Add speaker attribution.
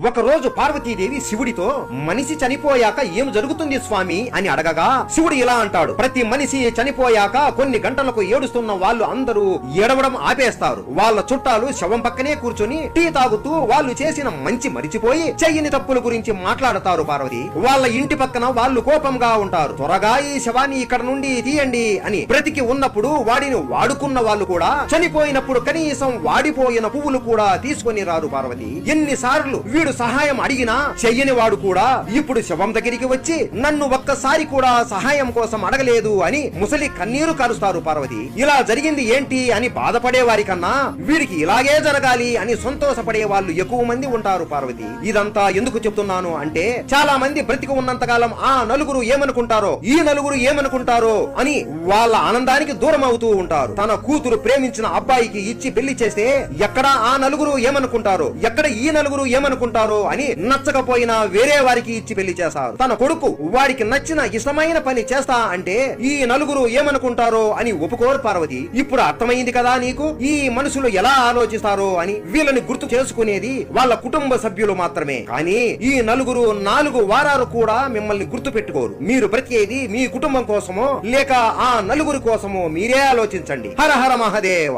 Speaker 1: ఒక రోజు పార్వతీదేవి శివుడితో మనిషి చనిపోయాక ఏం జరుగుతుంది స్వామి అని అడగగా శివుడు ఇలా అంటాడు, ప్రతి మనిషి చనిపోయాక కొన్ని గంటలకు ఏడుస్తున్న వాళ్ళు అందరూ ఏడవడం ఆపేస్తారు. వాళ్ళ చుట్టాలు శవం పక్కనే కూర్చొని టీ తాగుతూ వాళ్ళు చేసిన మంచి మరిచిపోయి చెయ్యని తప్పుల గురించి మాట్లాడతారు. పార్వతి, వాళ్ళ ఇంటి పక్కన వాళ్ళు కోపంగా ఉంటారు. త్వరగా ఈ శవాన్ని ఇక్కడ నుండి తీయండి అని. బ్రతికి ఉన్నప్పుడు వాడిని వాడుకున్న వాళ్ళు కూడా చనిపోయినప్పుడు కనీసం వాడిపోయిన పువ్వులు కూడా తీసుకొని రారు. పార్వతి, ఎన్నిసార్లు వీడు సహాయం అడిగినా చెయ్యని వాడు కూడా ఇప్పుడు శవం దగ్గరికి వచ్చి నన్ను ఒక్కసారి కూడా సహాయం కోసం అడగలేదు అని ముసలి కన్నీరు కారుస్తారు. పార్వతి, ఇలా జరిగింది ఏంటి అని బాధపడే వారి కన్నా వీడికి ఇలాగే జరగాలి అని సంతోషపడే వాళ్ళు ఎక్కువ మంది ఉంటారు. పార్వతి, ఇదంతా ఎందుకు చెప్తున్నాను అంటే చాలా మంది బ్రతికి ఉన్నంత కాలం ఆ నలుగురు ఏమనుకుంటారో, ఈ నలుగురు ఏమనుకుంటారో అని వాళ్ళ ఆనందానికి దూరం అవుతూ ఉంటారు. తన కూతురు ప్రేమించిన అబ్బాయికి ఇచ్చి పెళ్లి చేస్తే ఎక్కడ ఆ నలుగురు ఏమనుకుంటారో, ఎక్కడ ఈ నలుగురు ఏమనుకుంటారో అని నచ్చకపోయినా వేరే వారికి ఇచ్చి పెళ్లి చేస్తారు. తన కొడుకు వాడికి నచ్చిన ఇష్టమైన పని చేస్తా అంటే ఈ నలుగురు ఏమనుకుంటారో అని ఒప్పుకోరు. పార్వతి, ఇప్పుడు అర్థమైంది కదా నీకు ఈ మనుషులు ఎలా ఆలోచిస్తారో అని. వీళ్ళని గుర్తు చేసుకునేది వాళ్ళ కుటుంబ సభ్యులు మాత్రమే, కానీ ఈ నలుగురు 4 వారాలు కూడా మిమ్మల్ని గుర్తు పెట్టుకోరు. మీరు బ్రతికేది మీ కుటుంబం కోసమో లేక ఆ నలుగురి కోసమో మీరే ఆలోచించండి. హర హర మహాదేవ.